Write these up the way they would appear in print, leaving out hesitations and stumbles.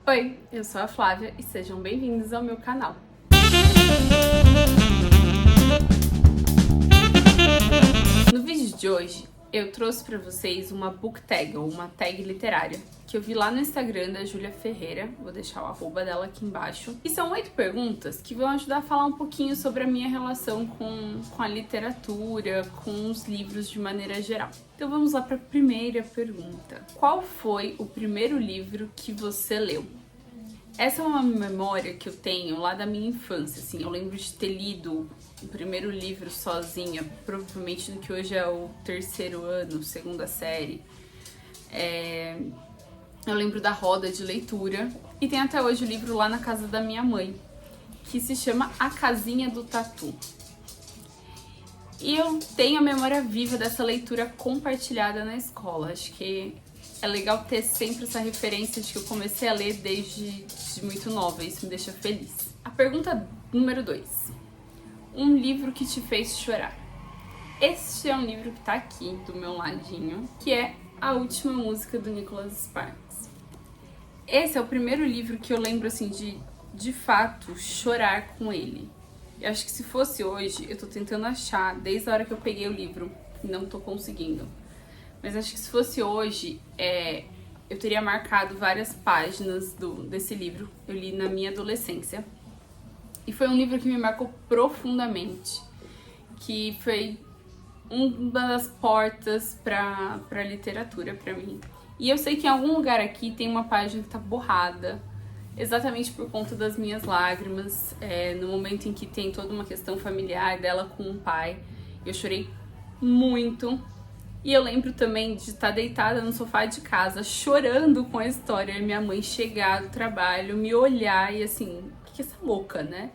Oi, eu sou a Flávia e sejam bem-vindos ao meu canal. No vídeo de hoje, eu trouxe para vocês uma book tag, ou uma tag literária, que eu vi lá no Instagram da Júlia Ferreira, vou deixar o arroba dela aqui embaixo. E são 8 perguntas que vão ajudar a falar um pouquinho sobre a minha relação com a literatura, com os livros de maneira geral. Então vamos lá para a primeira pergunta. Qual foi o primeiro livro que você leu? Essa é uma memória que eu tenho lá da minha infância, assim, eu lembro de ter lido o primeiro livro sozinha, provavelmente do que hoje é o 3º ano, 2ª série. Eu lembro da roda de leitura e tem até hoje o livro lá na casa da minha mãe, que se chama A Casinha do Tatu. E eu tenho a memória viva dessa leitura compartilhada na escola, acho que é legal ter sempre essa referência de que eu comecei a ler desde muito nova, isso me deixa feliz. A pergunta número 2. Um livro que te fez chorar. Este é um livro que tá aqui do meu ladinho, que é A Última Música do Nicholas Sparks. Esse é o primeiro livro que eu lembro assim de fato chorar com ele. Eu acho que se fosse hoje, eu tô tentando achar desde a hora que eu peguei o livro e não tô conseguindo. Mas acho que se fosse hoje, eu teria marcado várias páginas desse livro. Eu li na minha adolescência. E foi um livro que me marcou profundamente. Que foi uma das portas pra literatura pra mim. E eu sei que em algum lugar aqui tem uma página que tá borrada. Exatamente por conta das minhas lágrimas. No momento em que tem toda uma questão familiar dela com o pai. Eu chorei muito. E eu lembro também de estar deitada no sofá de casa, chorando com a história, e minha mãe chegar do trabalho, me olhar e assim, o que é essa louca, né?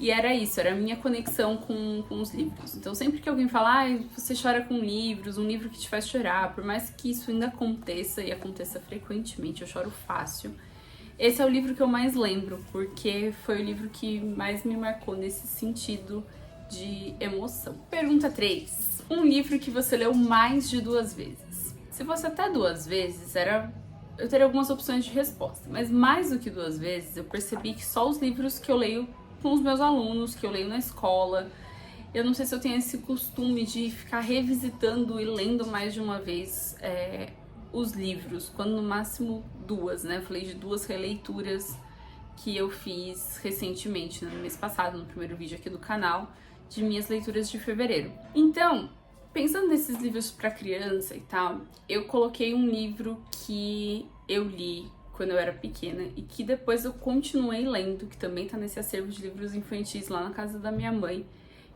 E era isso, era a minha conexão com os livros. Então sempre que alguém fala, você chora com livros, um livro que te faz chorar, por mais que isso ainda aconteça, e aconteça frequentemente, eu choro fácil. Esse é o livro que eu mais lembro, porque foi o livro que mais me marcou nesse sentido de emoção. Pergunta 3. Um livro que você leu mais de 2 vezes. Se fosse até 2 vezes, eu teria algumas opções de resposta. Mas mais do que 2 vezes, eu percebi que só os livros que eu leio com os meus alunos, que eu leio na escola. Eu não sei se eu tenho esse costume de ficar revisitando e lendo mais de uma vez os livros, quando no máximo 2, né? Eu falei de 2 releituras que eu fiz recentemente, no mês passado, no primeiro vídeo aqui do canal, de minhas leituras de fevereiro. Então, pensando nesses livros para criança e tal, eu coloquei um livro que eu li quando eu era pequena e que depois eu continuei lendo, que também tá nesse acervo de livros infantis lá na casa da minha mãe,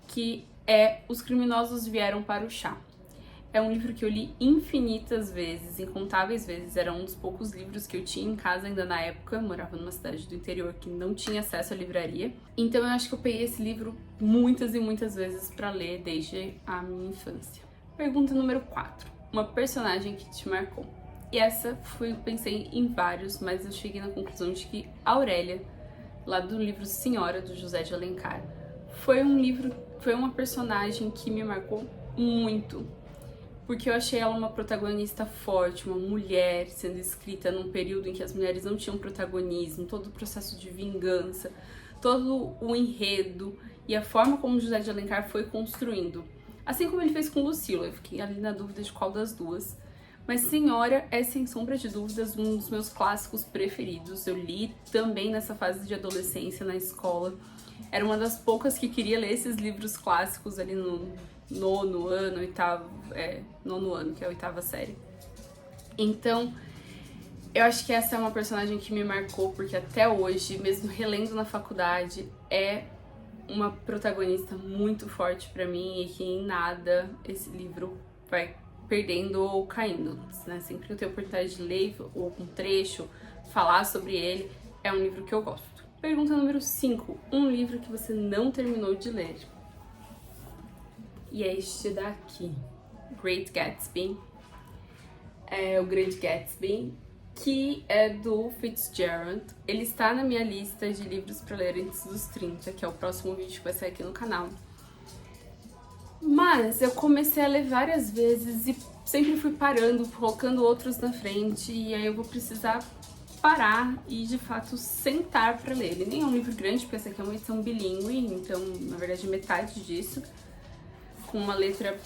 que é Os Criminosos Vieram para o Chá. É um livro que eu li infinitas vezes, incontáveis vezes. Era um dos poucos livros que eu tinha em casa ainda na época. Eu morava numa cidade do interior que não tinha acesso à livraria. Então eu acho que eu peguei esse livro muitas e muitas vezes para ler desde a minha infância. Pergunta número 4. Uma personagem que te marcou. E essa pensei em vários, mas eu cheguei na conclusão de que a Aurélia, lá do livro Senhora, do José de Alencar, foi uma personagem que me marcou muito. Porque eu achei ela uma protagonista forte, uma mulher sendo escrita num período em que as mulheres não tinham protagonismo, todo o processo de vingança, todo o enredo e a forma como José de Alencar foi construindo. Assim como ele fez com Lucila, eu fiquei ali na dúvida de qual das duas. Mas Senhora é, sem sombra de dúvidas, um dos meus clássicos preferidos. Eu li também nessa fase de adolescência na escola. Era uma das poucas que queria ler esses livros clássicos ali no 9º ano, 9º ano, que é a 8ª série. Então, eu acho que essa é uma personagem que me marcou, porque até hoje, mesmo relendo na faculdade, é uma protagonista muito forte pra mim e que em nada esse livro vai perdendo ou caindo, né? Sempre que eu tenho a oportunidade de ler ou um trecho, falar sobre ele, é um livro que eu gosto. Pergunta número 5. Um livro que você não terminou de ler. E é este daqui, Great Gatsby. É o Grande Gatsby, que é do Fitzgerald. Ele está na minha lista de livros para ler antes dos 30, que é o próximo vídeo que vai sair aqui no canal. Mas eu comecei a ler várias vezes e sempre fui parando, colocando outros na frente, e aí eu vou precisar parar e de fato sentar para ler. Ele nem é um livro grande, porque essa aqui é uma edição bilíngue, então na verdade metade disso, com uma letra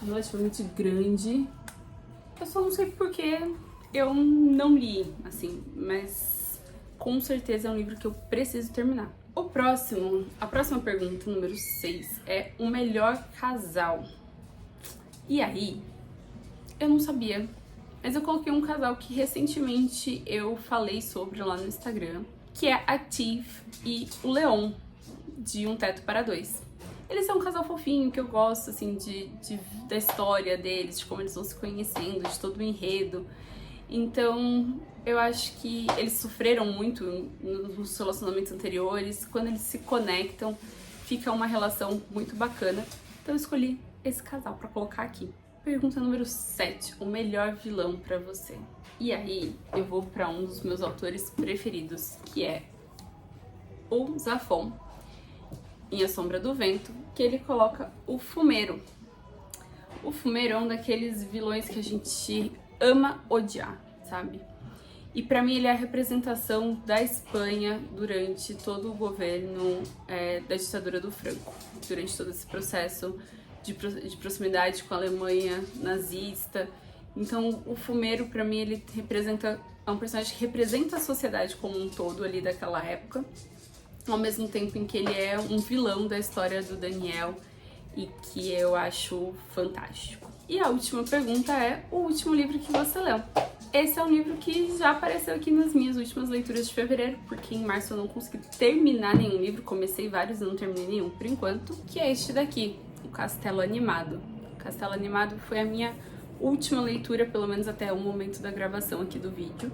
relativamente grande. Eu só não sei porque eu não li, assim, mas com certeza é um livro que eu preciso terminar. A próxima pergunta, número 6, é o melhor casal. E aí, eu não sabia, mas eu coloquei um casal que recentemente eu falei sobre lá no Instagram, que é a Tiff e o Leon, de Um Teto para Dois. Eles são um casal fofinho, que eu gosto, assim, da história deles, de como eles vão se conhecendo, de todo o enredo. Então, eu acho que eles sofreram muito nos relacionamentos anteriores. Quando eles se conectam, fica uma relação muito bacana. Então, eu escolhi esse casal pra colocar aqui. Pergunta número 7. O melhor vilão pra você? E aí, eu vou pra um dos meus autores preferidos, que é o Zafón, em A Sombra do Vento, que ele coloca o Fumeiro. O Fumeiro é um daqueles vilões que a gente ama odiar, sabe? E pra mim ele é a representação da Espanha durante todo o governo da ditadura do Franco, durante todo esse processo de proximidade com a Alemanha nazista. Então o Fumeiro, pra mim, ele é um personagem que representa a sociedade como um todo ali daquela época, ao mesmo tempo em que ele é um vilão da história do Daniel e que eu acho fantástico. E a última pergunta é o último livro que você leu. Esse é um livro que já apareceu aqui nas minhas últimas leituras de fevereiro, porque em março eu não consegui terminar nenhum livro, comecei vários e não terminei nenhum por enquanto, que é este daqui, O Castelo Animado. O Castelo Animado foi a minha última leitura, pelo menos até o momento da gravação aqui do vídeo.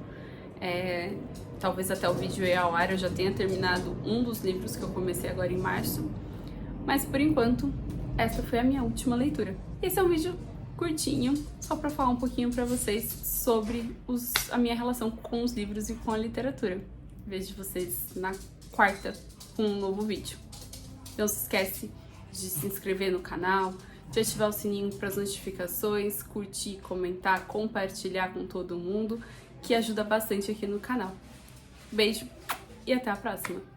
Talvez até o vídeo ir ao ar eu já tenha terminado um dos livros que eu comecei agora em março, mas por enquanto essa foi a minha última leitura. Esse é um vídeo curtinho, só pra falar um pouquinho pra vocês sobre a minha relação com os livros e com a literatura. Vejo vocês na quarta com um novo vídeo. Não se esquece de se inscrever no canal, de ativar o sininho para as notificações, curtir, comentar, compartilhar com todo mundo, que ajuda bastante aqui no canal. Beijo e até a próxima!